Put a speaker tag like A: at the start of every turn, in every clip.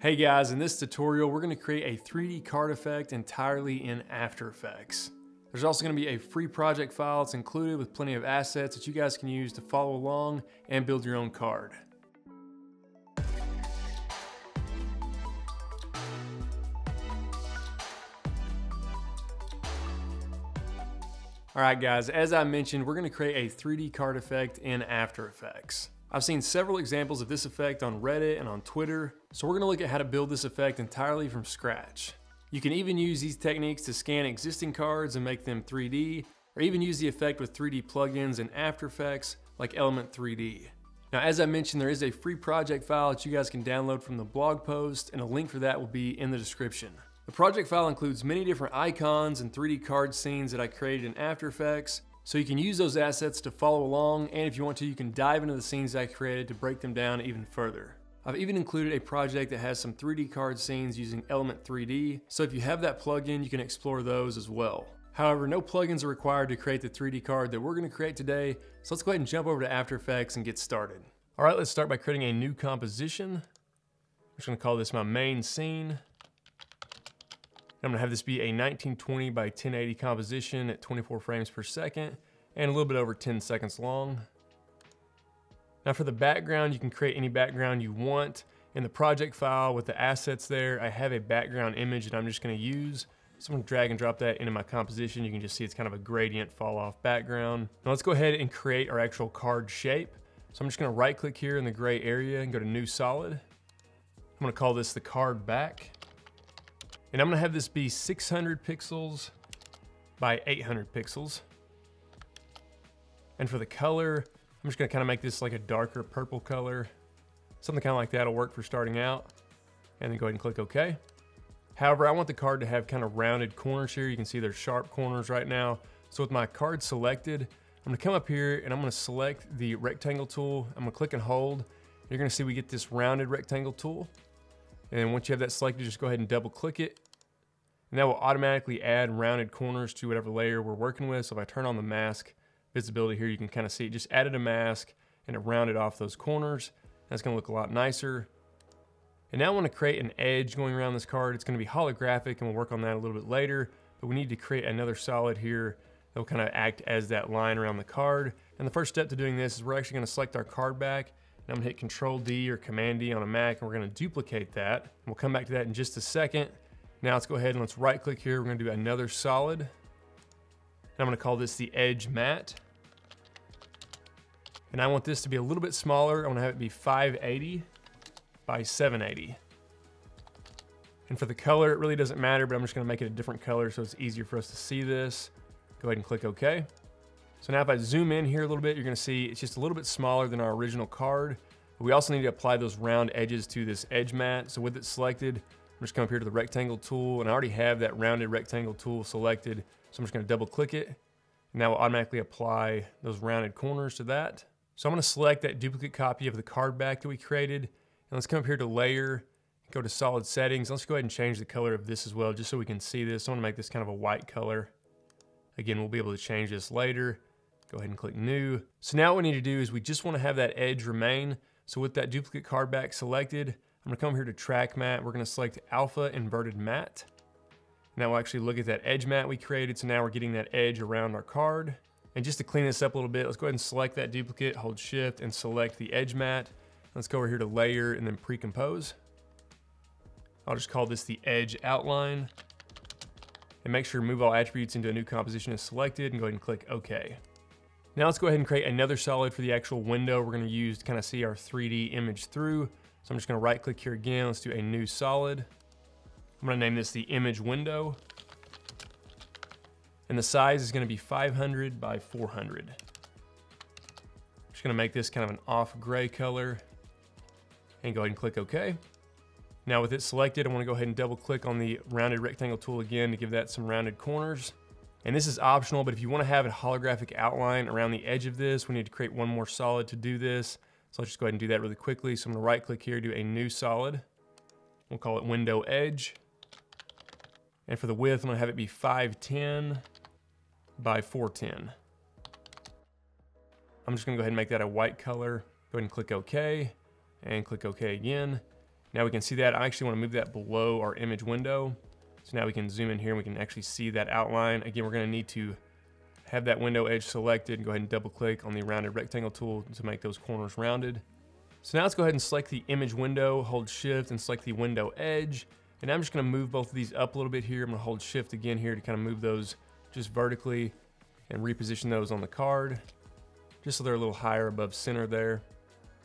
A: Hey guys, in this tutorial, we're gonna create a 3D card effect entirely in After Effects. There's also gonna be a free project file that's included with plenty of assets that you guys can use to follow along and build your own card. All right guys, as I mentioned, we're gonna create a 3D card effect in After Effects. I've seen several examples of this effect on Reddit and on Twitter, so we're gonna look at how to build this effect entirely from scratch. You can even use these techniques to scan existing cards and make them 3D, or even use the effect with 3D plugins in After Effects like Element 3D. Now, as I mentioned, there is a free project file that you guys can download from the blog post, and a link for that will be in the description. The project file includes many different icons and 3D card scenes that I created in After Effects, so you can use those assets to follow along, and if you want to, you can dive into the scenes I created to break them down even further. I've even included a project that has some 3D card scenes using Element 3D, so if you have that plugin, you can explore those as well. However, no plugins are required to create the 3D card that we're going to create today, so let's go ahead and jump over to After Effects and get started. All right, let's start by creating a new composition. I'm just going to call this my main scene. I'm gonna have this be a 1920 by 1080 composition at 24 frames per second and a little bit over 10 seconds long. Now for the background, you can create any background you want. In the project file with the assets there, I have a background image that I'm just gonna use. So I'm gonna drag and drop that into my composition. You can just see it's kind of a gradient fall off background. Now let's go ahead and create our actual card shape. So I'm just gonna right click here in the gray area and go to New Solid. I'm gonna call this the card back. And I'm gonna have this be 600 pixels by 800 pixels. And for the color, I'm just gonna kind of make this like a darker purple color. Something kind of like that will work for starting out. And then go ahead and click OK. However, I want the card to have kind of rounded corners here. You can see there's sharp corners right now. So with my card selected, I'm gonna come up here and I'm gonna select the rectangle tool. I'm gonna click and hold. You're gonna see we get this rounded rectangle tool. And once you have that selected, just go ahead and double click it. And that will automatically add rounded corners to whatever layer we're working with. So if I turn on the mask visibility here, you can kind of see it just added a mask and it rounded off those corners. That's gonna look a lot nicer. And now I wanna create an edge going around this card. It's gonna be holographic and we'll work on that a little bit later, but we need to create another solid here that will kind of act as that line around the card. And the first step to doing this is we're actually gonna select our card back. I'm gonna hit Control D or Command D on a Mac, and we're gonna duplicate that. We'll come back to that in just a second. Now let's go ahead and let's right click here. We're gonna do another solid. And I'm gonna call this the Edge Matte. And I want this to be a little bit smaller. I wanna have it be 580 by 780. And for the color, it really doesn't matter, but I'm just gonna make it a different color so it's easier for us to see this. Go ahead and click OK. So now if I zoom in here a little bit, you're gonna see it's just a little bit smaller than our original card. But we also need to apply those round edges to this edge mat. So with it selected, I'm just come up here to the rectangle tool, and I already have that rounded rectangle tool selected. So I'm just gonna double click it. And that will automatically apply those rounded corners to that. So I'm gonna select that duplicate copy of the card back that we created. And let's come up here to Layer, go to Solid Settings. Let's go ahead and change the color of this as well, just so we can see this. I wanna make this kind of a white color. Again, we'll be able to change this later. Go ahead and click New. So now what we need to do is we just want to have that edge remain. So with that duplicate card back selected, I'm going to come here to Track Matte. We're going to select Alpha Inverted Matte. Now we'll actually look at that edge matte we created. So now we're getting that edge around our card. And just to clean this up a little bit, let's go ahead and select that duplicate, hold Shift, and select the edge matte. Let's go over here to Layer and then Pre-Compose. I'll just call this the Edge Outline. And make sure Move All Attributes into a new composition is selected, and go ahead and click OK. Now let's go ahead and create another solid for the actual window we're gonna use to kind of see our 3D image through. So I'm just gonna right click here again. Let's do a new solid. I'm gonna name this the image window. And the size is gonna be 500 by 400. Just gonna make this kind of an off gray color and go ahead and click OK. Now with it selected, I wanna go ahead and double click on the rounded rectangle tool again to give that some rounded corners. And this is optional, but if you want to have a holographic outline around the edge of this, we need to create one more solid to do this. So let's just go ahead and do that really quickly. So I'm going to right click here, do a new solid. We'll call it Window Edge. And for the width, I'm going to have it be 510 by 410. I'm just going to go ahead and make that a white color. Go ahead and click OK, and click OK again. Now we can see that. I actually want to move that below our image window. So now we can zoom in here and we can actually see that outline. Again, we're going to need to have that window edge selected and go ahead and double click on the rounded rectangle tool to make those corners rounded. So now let's go ahead and select the image window, hold shift and select the window edge. And I'm just going to move both of these up a little bit here. I'm going to hold shift again here to kind of move those just vertically and reposition those on the card, just so they're a little higher above center there.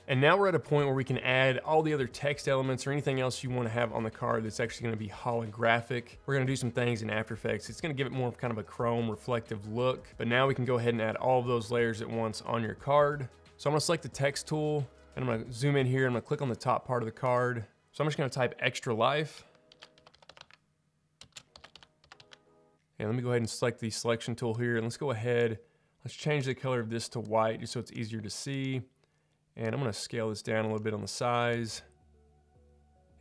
A: And now we're at a point where we can add all the other text elements or anything else you want to have on the card that's actually going to be holographic. We're going to do some things in After Effects. It's going to give it more of kind of a chrome reflective look, but now we can go ahead and add all of those layers at once on your card. So I'm going to select the text tool and I'm going to zoom in here. I'm going to click on the top part of the card. So I'm just going to type extra life. And let me go ahead and select the selection tool here. And let's go ahead. Let's change the color of this to white just so it's easier to see. And I'm going to scale this down a little bit on the size.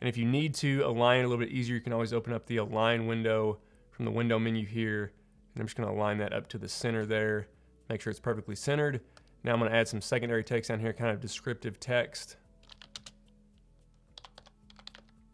A: And if you need to align it a little bit easier, you can always open up the align window from the window menu here. And I'm just going to align that up to the center there. Make sure it's perfectly centered. Now I'm going to add some secondary text down here, kind of descriptive text.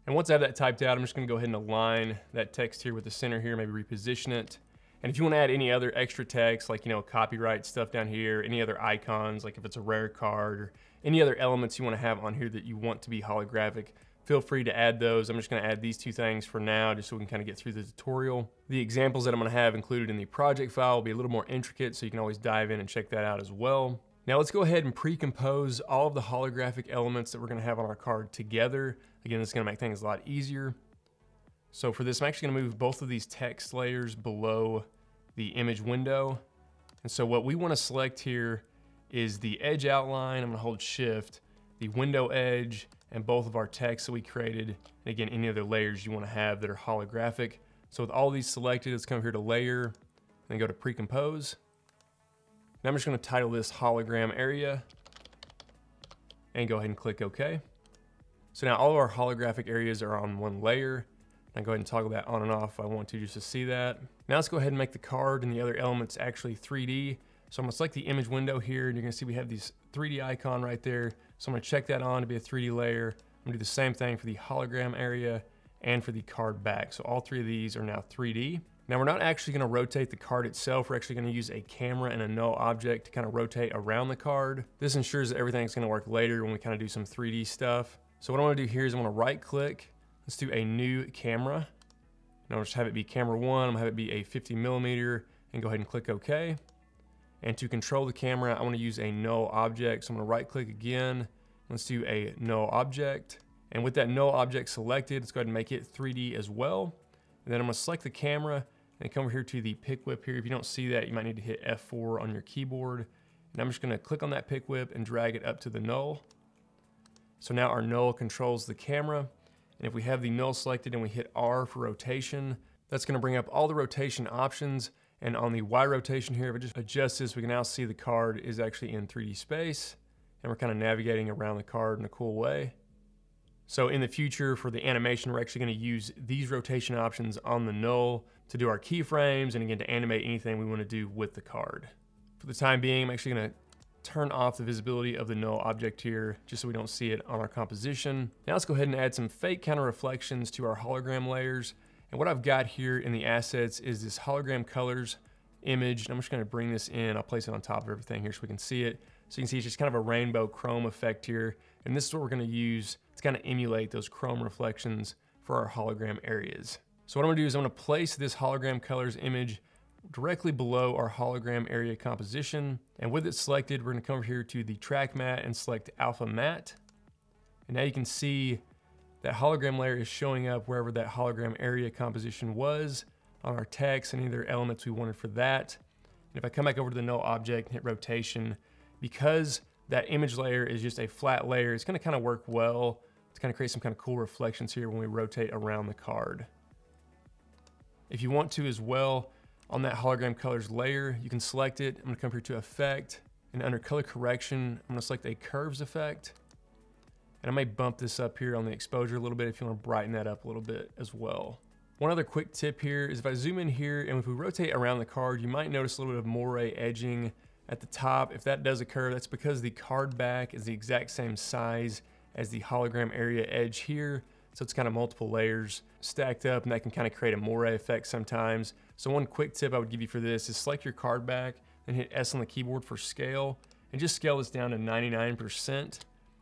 A: And once I have that typed out, I'm just going to go ahead and align that text here with the center here, maybe reposition it. And if you want to add any other extra text, like, copyright stuff down here, any other icons, like if it's a rare card or any other elements you want to have on here that you want to be holographic, feel free to add those. I'm just going to add these two things for now, just so we can kind of get through the tutorial. The examples that I'm going to have included in the project file will be a little more intricate, so you can always dive in and check that out as well. Now let's go ahead and pre-compose all of the holographic elements that we're going to have on our card together. Again, this is going to make things a lot easier. So for this, I'm actually going to move both of these text layers below the image window. And so what we want to select here is the edge outline. I'm going to hold shift, the window edge, and both of our text that we created. And again, any other layers you want to have that are holographic. So with all these selected, let's come here to layer and then go to pre-compose. Now I'm just going to title this hologram area and go ahead and click OK. So now all of our holographic areas are on one layer. I go ahead and toggle that on and off if I want to, just to see that. Now let's go ahead and make the card and the other elements actually 3D. So I'm going to select the image window here, and you're going to see we have these 3D icon right there. So I'm going to check that on to be a 3D layer. I'm going to do the same thing for the hologram area and for the card back. So all three of these are now 3D. Now we're not actually going to rotate the card itself. We're actually going to use a camera and a null object to kind of rotate around the card. This ensures that everything's going to work later when we kind of do some 3D stuff. So what I want to do here is I want to right click. Let's do a new camera. And I'll just have it be camera 1. I'm going to have it be a 50mm and go ahead and click OK. And to control the camera, I want to use a null object. So I'm going to right click again. Let's do a null object. And with that null object selected, let's go ahead and make it 3D as well. And then I'm going to select the camera and come over here to the pick whip here. If you don't see that, you might need to hit F4 on your keyboard. And I'm just going to click on that pick whip and drag it up to the null. So now our null controls the camera. And if we have the null selected and we hit R for rotation, that's going to bring up all the rotation options. And on the Y rotation here, if I just adjust this, we can now see the card is actually in 3D space. And we're kind of navigating around the card in a cool way. So in the future, for the animation, we're actually going to use these rotation options on the null to do our keyframes and again to animate anything we want to do with the card. For the time being, I'm actually going to turn off the visibility of the null object here just so we don't see it on our composition. Now let's go ahead and add some fake counter reflections to our hologram layers. And what I've got here in the assets is this hologram colors image. And I'm just going to bring this in. I'll place it on top of everything here so we can see it. So you can see it's just kind of a rainbow chrome effect here. And this is what we're going to use to kind of emulate those chrome reflections for our hologram areas. So what I'm going to do is I'm going to place this hologram colors image directly below our hologram area composition. And with it selected, we're going to come over here to the track matte and select alpha matte. And now you can see that hologram layer is showing up wherever that hologram area composition was on our text and any other elements we wanted for that. And if I come back over to the null object and hit rotation, because that image layer is just a flat layer, it's going to kind of work well to kind of create some kind of cool reflections here when we rotate around the card. If you want to as well, on that hologram colors layer, you can select it. I'm going to come here to effect, and under color correction, I'm going to select a curves effect. And I may bump this up here on the exposure a little bit if you want to brighten that up a little bit as well. One other quick tip here is if I zoom in here and if we rotate around the card, you might notice a little bit of moire edging at the top. If that does occur, that's because the card back is the exact same size as the hologram area edge here. So it's kind of multiple layers stacked up, and that can kind of create a moire effect sometimes. So one quick tip I would give you for this is select your card back and hit S on the keyboard for scale, and just scale this down to 99%. It's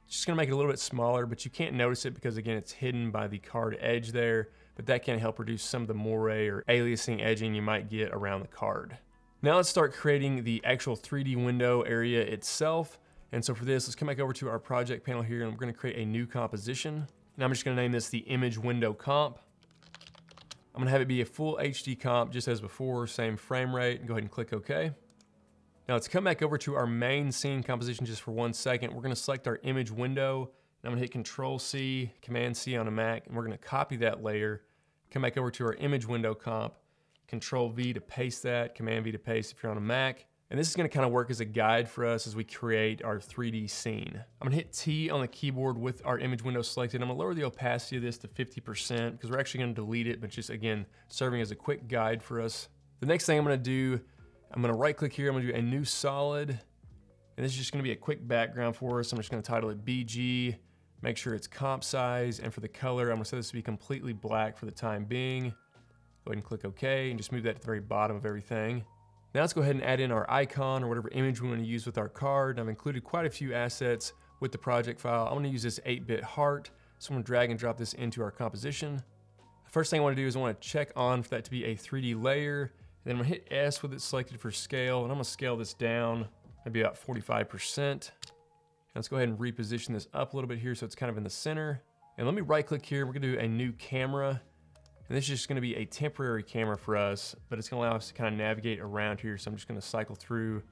A: just gonna make it a little bit smaller, but you can't notice it because again, it's hidden by the card edge there, but that can help reduce some of the moire or aliasing edging you might get around the card. Now let's start creating the actual 3D window area itself. And so for this, let's come back over to our project panel here, and we're gonna create a new composition. And I'm just gonna name this the image window comp. I'm gonna have it be a full HD comp just as before, same frame rate, and go ahead and click OK. Now let's come back over to our main scene composition just for 1 second. We're gonna select our image window, and I'm gonna hit Control C, Command C on a Mac, and we're gonna copy that layer, come back over to our image window comp, Control V to paste that, Command V to paste if you're on a Mac. And this is gonna kind of work as a guide for us as we create our 3D scene. I'm gonna hit T on the keyboard with our image window selected. I'm gonna lower the opacity of this to 50% because we're actually gonna delete it, but just again, serving as a quick guide for us. The next thing I'm gonna do, I'm gonna right click here, I'm gonna do a new solid. And this is just gonna be a quick background for us. I'm just gonna title it BG, make sure it's comp size, and for the color, I'm gonna set this to be completely black for the time being. Go ahead and click OK, and just move that to the very bottom of everything. Now let's go ahead and add in our icon or whatever image we want to use with our card. I've included quite a few assets with the project file. I'm going to use this 8-bit heart, so I'm going to drag and drop this into our composition. The first thing I want to do is I want to check on for that to be a 3D layer, and then I'm going to hit S with it selected for scale, and I'm going to scale this down maybe about 45%. Let's go ahead and reposition this up a little bit here so it's kind of in the center. And let me right click here, we're going to do a new camera. And this is just gonna be a temporary camera for us, but it's gonna allow us to kind of navigate around here. So I'm just gonna cycle through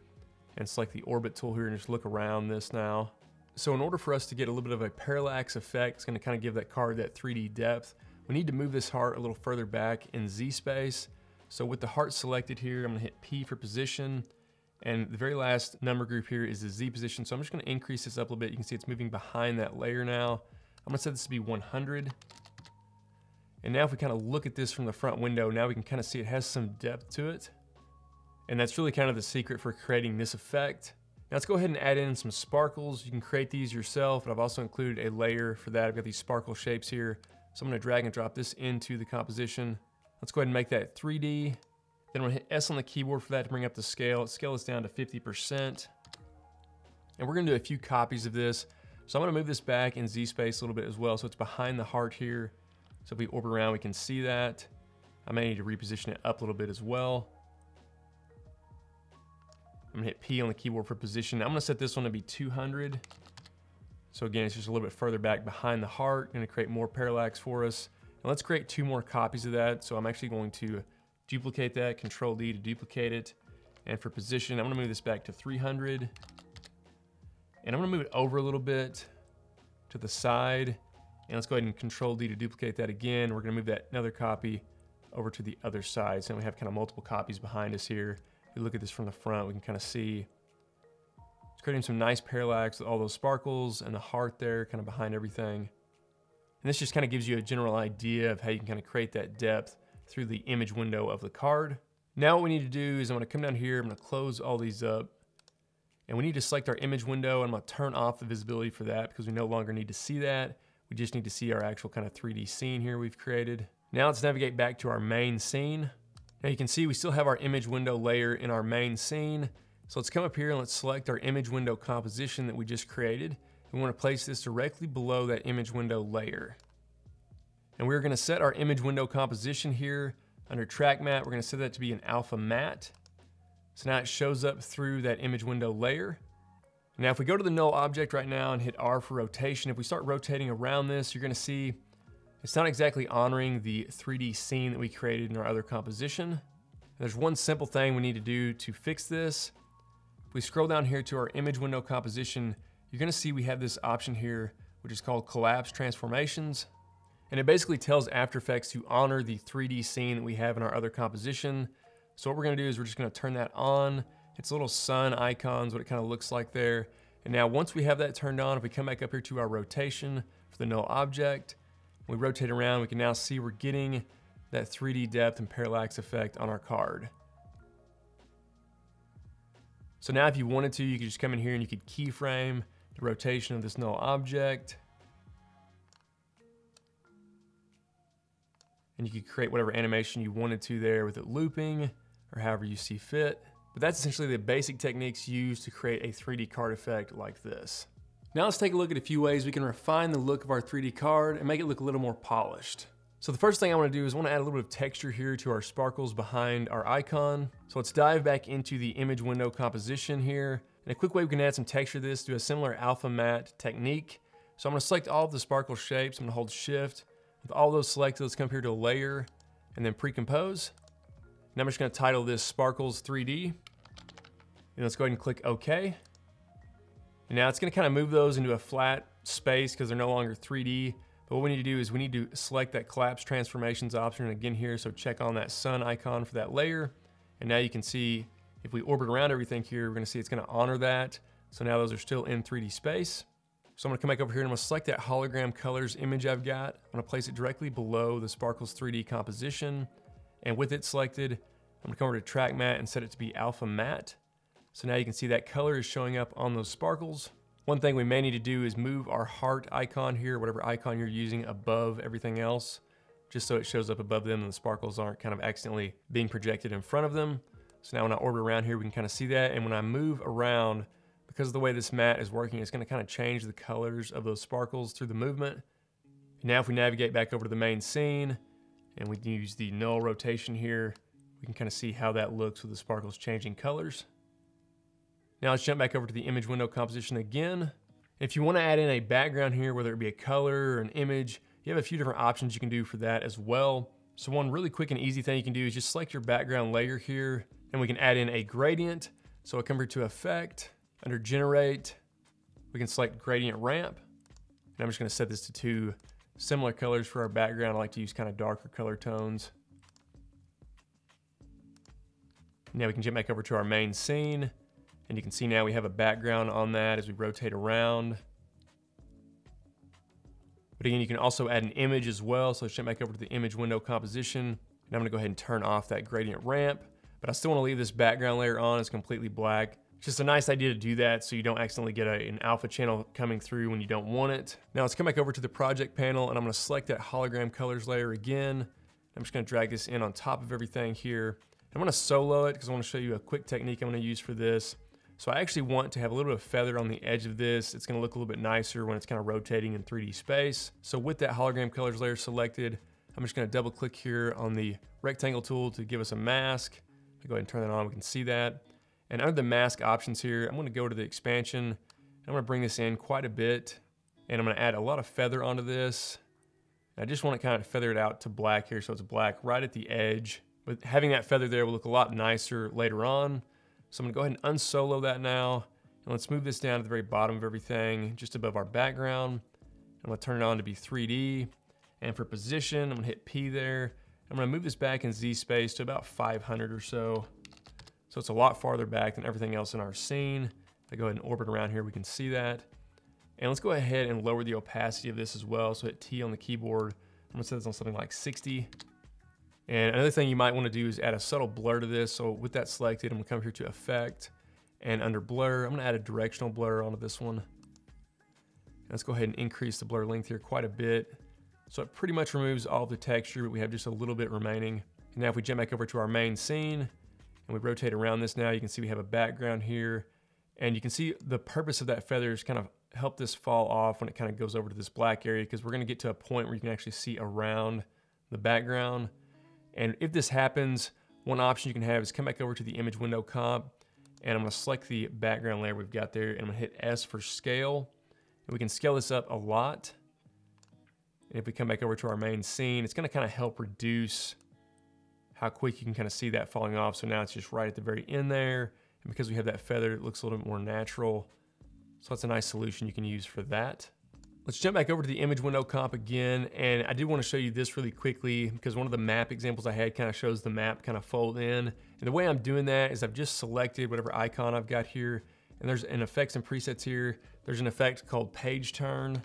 A: and select the orbit tool here and just look around this now. So in order for us to get a little bit of a parallax effect, it's gonna kind of give that card that 3D depth. We need to move this heart a little further back in Z space. So with the heart selected here, I'm gonna hit P for position. And the very last number group here is the Z position. So I'm just gonna increase this up a little bit. You can see it's moving behind that layer now. I'm gonna set this to be 100. And now if we kind of look at this from the front window, now we can kind of see it has some depth to it. And that's really kind of the secret for creating this effect. Now let's go ahead and add in some sparkles. You can create these yourself, but I've also included a layer for that. I've got these sparkle shapes here. So I'm gonna drag and drop this into the composition. Let's go ahead and make that 3D. Then I'm gonna hit S on the keyboard for that to bring up the scale. Let's scale this down to 50%. And we're gonna do a few copies of this. So I'm gonna move this back in Z space a little bit as well. So it's behind the heart here. So if we orbit around, we can see that. I may need to reposition it up a little bit as well. I'm gonna hit P on the keyboard for position. I'm gonna set this one to be 200. So again, it's just a little bit further back behind the heart, gonna create more parallax for us. And let's create 2 more copies of that. So I'm actually going to duplicate that, Control D to duplicate it. And for position, I'm gonna move this back to 300. And I'm gonna move it over a little bit to the side. And let's go ahead and Control D to duplicate that again. We're gonna move that another copy over to the other side. So we have kind of multiple copies behind us here. If we look at this from the front, we can kind of see it's creating some nice parallax with all those sparkles and the heart there kind of behind everything. And this just kind of gives you a general idea of how you can kind of create that depth through the image window of the card. Now what we need to do is I'm gonna come down here, I'm gonna close all these up. And we need to select our image window, and I'm gonna turn off the visibility for that because we no longer need to see that. We just need to see our actual kind of 3D scene here we've created. Now let's navigate back to our main scene. Now you can see we still have our image window layer in our main scene. So let's come up here and let's select our image window composition that we just created. We want to place this directly below that image window layer. And we're going to set our image window composition here under track matte. We're going to set that to be an alpha matte. So now it shows up through that image window layer. Now, if we go to the null object right now and hit R for rotation, if we start rotating around this, you're gonna see it's not exactly honoring the 3D scene that we created in our other composition. And there's one simple thing we need to do to fix this. If we scroll down here to our image window composition, you're gonna see we have this option here, which is called Collapse Transformations. And it basically tells After Effects to honor the 3D scene that we have in our other composition. So what we're gonna do is we're just gonna turn that on. It's a little sun icons, what it kind of looks like there. And now once we have that turned on, if we come back up here to our rotation for the null object, we rotate around, we can now see we're getting that 3D depth and parallax effect on our card. So now if you wanted to, you could just come in here and you could keyframe the rotation of this null object. and you could create whatever animation you wanted to there with it looping or however you see fit. But that's essentially the basic techniques used to create a 3D card effect like this. Now let's take a look at a few ways we can refine the look of our 3D card and make it look a little more polished. So the first thing I want to do is I want to add a little bit of texture here to our sparkles behind our icon. So let's dive back into the image window composition here. And a quick way we can add some texture to this, do a similar alpha matte technique. So I'm going to select all of the sparkle shapes. I'm going to hold shift. With all those selected, let's come up here to layer and then pre-compose. Now I'm just going to title this Sparkles 3D. And let's go ahead and click OK. And now it's going to kind of move those into a flat space because they're no longer 3D. But what we need to do is we need to select that collapse transformations option again here. So check on that sun icon for that layer. And now you can see if we orbit around everything here, we're going to see it's going to honor that. So now those are still in 3D space. So I'm going to come back over here and I'm going to select that hologram colors image I've got. I'm going to place it directly below the Sparkles 3D composition. And with it selected, I'm going to come over to track matte and set it to be alpha matte. So now you can see that color is showing up on those sparkles. One thing we may need to do is move our heart icon here, whatever icon you're using, above everything else, just so it shows up above them and the sparkles aren't kind of accidentally being projected in front of them. So now when I orbit around here, we can kind of see that. And when I move around, because of the way this matte is working, it's going to kind of change the colors of those sparkles through the movement. Now if we navigate back over to the main scene and we use the null rotation here, we can kind of see how that looks with the sparkles changing colors. Now let's jump back over to the image window composition again. If you want to add in a background here, whether it be a color or an image, you have a few different options you can do for that as well. So one really quick and easy thing you can do is just select your background layer here, and we can add in a gradient. So I'll come here to Effect, under Generate, we can select Gradient Ramp. And I'm just going to set this to 2 similar colors for our background. I like to use kind of darker color tones. Now we can jump back over to our main scene. And you can see now we have a background on that as we rotate around. But again, you can also add an image as well. So let's jump back over to the image window composition. And I'm gonna go ahead and turn off that gradient ramp. But I still wanna leave this background layer on. It's completely black. It's just a nice idea to do that so you don't accidentally get an alpha channel coming through when you don't want it. Now let's come back over to the project panel and I'm gonna select that hologram colors layer again. I'm just gonna drag this in on top of everything here. I'm gonna solo it because I wanna show you a quick technique I'm gonna use for this. So I actually want to have a little bit of feather on the edge of this. It's gonna look a little bit nicer when it's kind of rotating in 3D space. So with that hologram colors layer selected, I'm just gonna double click here on the rectangle tool to give us a mask. I'll go ahead and turn that on, we can see that. And under the mask options here, I'm gonna go to the expansion. I'm gonna bring this in quite a bit. And I'm gonna add a lot of feather onto this. And I just wanna kind of feather it out to black here so it's black right at the edge. But having that feather there will look a lot nicer later on. So I'm gonna go ahead and unsolo that now. And let's move this down to the very bottom of everything, just above our background. I'm gonna turn it on to be 3D. And for position, I'm gonna hit P there. I'm gonna move this back in Z space to about 500 or so. So it's a lot farther back than everything else in our scene. If I go ahead and orbit around here, we can see that. And let's go ahead and lower the opacity of this as well. So hit T on the keyboard. I'm gonna set this on something like 60. And another thing you might want to do is add a subtle blur to this. So with that selected, I'm gonna come here to Effect, and under Blur, I'm gonna add a directional blur onto this one. And let's go ahead and increase the blur length here quite a bit. So it pretty much removes all of the texture, but we have just a little bit remaining. And now if we jump back over to our main scene, and we rotate around this now, you can see we have a background here. And you can see the purpose of that feather is kind of help this fall off when it kind of goes over to this black area, because we're gonna get to a point where you can actually see around the background. And if this happens, one option you can have is come back over to the image window comp, and I'm gonna select the background layer we've got there, and I'm gonna hit S for scale. And we can scale this up a lot. And if we come back over to our main scene, it's gonna kind of help reduce how quick you can kind of see that falling off. So now it's just right at the very end there. And because we have that feather, it looks a little bit more natural. So that's a nice solution you can use for that. Let's jump back over to the image window comp again. And I did want to show you this really quickly because one of the map examples I had kind of shows the map kind of fold in. And the way I'm doing that is I've just selected whatever icon I've got here. And there's an effects and presets here. There's an effect called page turn.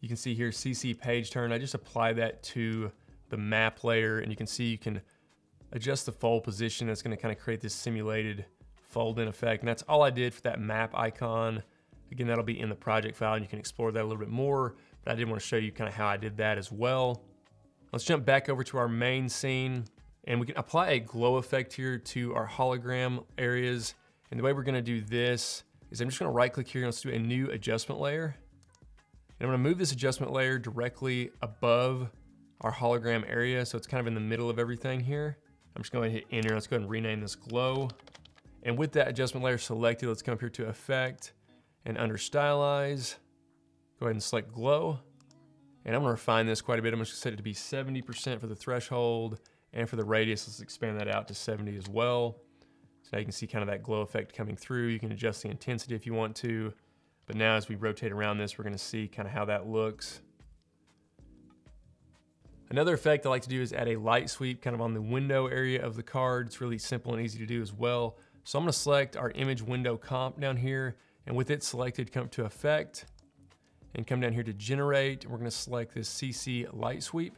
A: You can see here CC page turn. I just apply that to the map layer, and you can see you can adjust the fold position. That's going to kind of create this simulated fold in effect. And that's all I did for that map icon. Again, that'll be in the project file and you can explore that a little bit more, but I did want to show you kind of how I did that as well. Let's jump back over to our main scene, and we can apply a glow effect here to our hologram areas. And the way we're gonna do this is I'm just gonna right click here and let's do a new adjustment layer. And I'm gonna move this adjustment layer directly above our hologram area, so it's kind of in the middle of everything here. I'm just going to hit enter. Let's go ahead and rename this glow. And with that adjustment layer selected, let's come up here to effect and under stylize, go ahead and select glow. And I'm gonna refine this quite a bit. I'm just gonna set it to be 70% for the threshold, and for the radius, let's expand that out to 70 as well. So now you can see kind of that glow effect coming through. You can adjust the intensity if you want to, but now as we rotate around this, we're gonna see kind of how that looks. Another effect I like to do is add a light sweep kind of on the window area of the card. It's really simple and easy to do as well. So I'm gonna select our image window comp down here, and with it selected, come to effect, and come down here to generate, and we're gonna select this CC light sweep.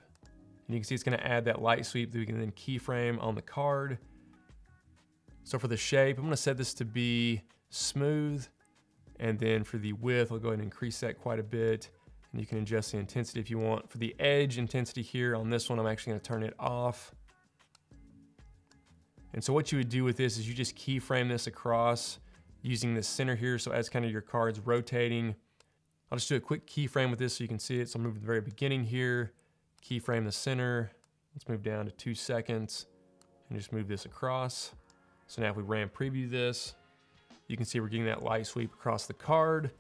A: And you can see it's gonna add that light sweep that we can then keyframe on the card. So for the shape, I'm gonna set this to be smooth, and then for the width, I'll go ahead and increase that quite a bit. And you can adjust the intensity if you want. For the edge intensity here on this one, I'm actually gonna turn it off. And so what you would do with this is you just keyframe this across using this center here. So as kind of your card's rotating, I'll just do a quick keyframe with this so you can see it. So I'll move to the very beginning here, keyframe the center. Let's move down to 2 seconds and just move this across. So now if we RAM preview this, you can see we're getting that light sweep across the card.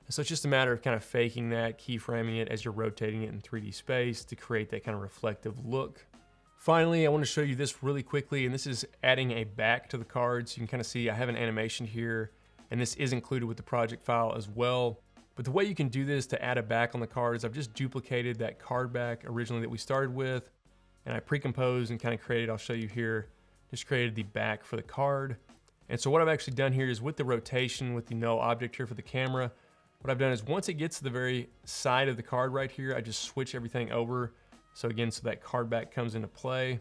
A: So it's just a matter of kind of faking that, keyframing it as you're rotating it in 3D space to create that kind of reflective look. Finally, I want to show you this really quickly, and this is adding a back to the card. So you can kind of see I have an animation here, and this is included with the project file as well. But the way you can do this to add a back on the card is I've just duplicated that card back originally that we started with, and I pre-composed and kind of created, I'll show you here, just created the back for the card. And so what I've actually done here is with the rotation, with the null object here for the camera, what I've done is once it gets to the very side of the card right here, I just switch everything over. So again, so that card back comes into play.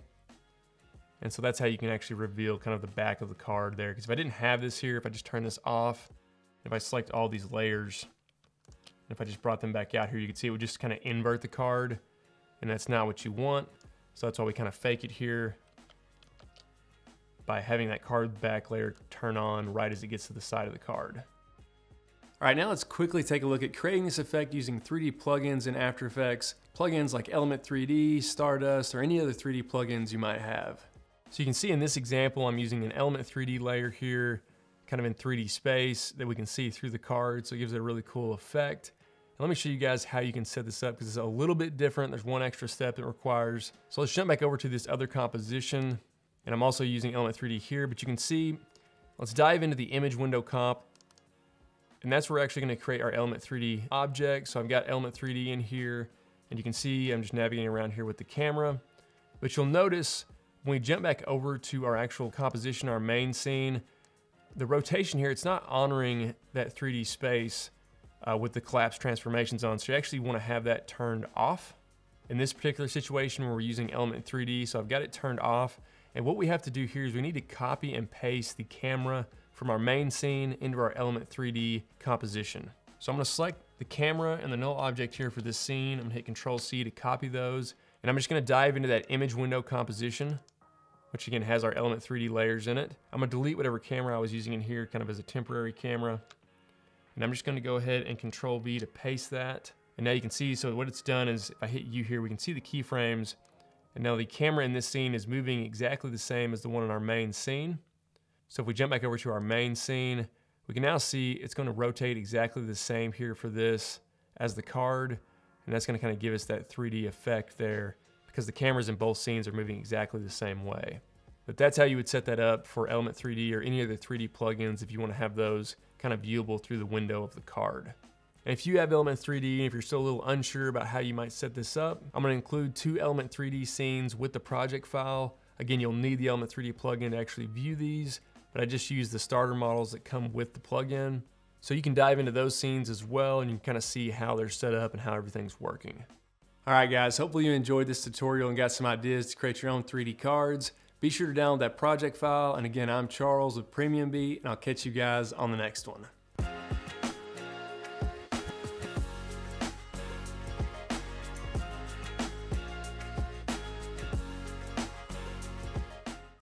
A: And so that's how you can actually reveal kind of the back of the card there. Because if I didn't have this here, if I just turn this off, if I select all these layers, and if I just brought them back out here, you can see it would just kind of invert the card, and that's not what you want. So that's why we kind of fake it here by having that card back layer turn on right as it gets to the side of the card. All right, now let's quickly take a look at creating this effect using 3D plugins in After Effects. Plugins like Element 3D, Stardust, or any other 3D plugins you might have. So you can see in this example, I'm using an Element 3D layer here, kind of in 3D space that we can see through the card. So it gives it a really cool effect. And let me show you guys how you can set this up because it's a little bit different. There's one extra step it requires. So let's jump back over to this other composition. And I'm also using Element 3D here, but you can see, let's dive into the image window comp. And that's where we're actually gonna create our Element 3D object. So I've got Element 3D in here, and you can see I'm just navigating around here with the camera. But you'll notice when we jump back over to our actual composition, our main scene, the rotation here, it's not honoring that 3D space with the collapse transformations on. So you actually wanna have that turned off. In this particular situation where we're using Element 3D, so I've got it turned off. And what we have to do here is we need to copy and paste the camera from our main scene into our Element 3D composition. So I'm gonna select the camera and the null object here for this scene. I'm gonna hit Control-C to copy those. And I'm just gonna dive into that image window composition, which again has our Element 3D layers in it. I'm gonna delete whatever camera I was using in here kind of as a temporary camera. And I'm just gonna go ahead and Control-V to paste that. And now you can see, so what it's done is if I hit U here, we can see the keyframes. And now the camera in this scene is moving exactly the same as the one in our main scene. So if we jump back over to our main scene, we can now see it's going to rotate exactly the same here for this as the card. And that's going to kind of give us that 3D effect there because the cameras in both scenes are moving exactly the same way. But that's how you would set that up for Element 3D or any other 3D plugins if you want to have those kind of viewable through the window of the card. And if you have Element 3D and if you're still a little unsure about how you might set this up, I'm going to include 2 Element 3D scenes with the project file. Again, you'll need the Element 3D plugin to actually view these, but I just use the starter models that come with the plugin. So you can dive into those scenes as well and you can kind of see how they're set up and how everything's working. All right guys, hopefully you enjoyed this tutorial and got some ideas to create your own 3D cards. Be sure to download that project file. And again, I'm Charles with PremiumBeat and I'll catch you guys on the next one.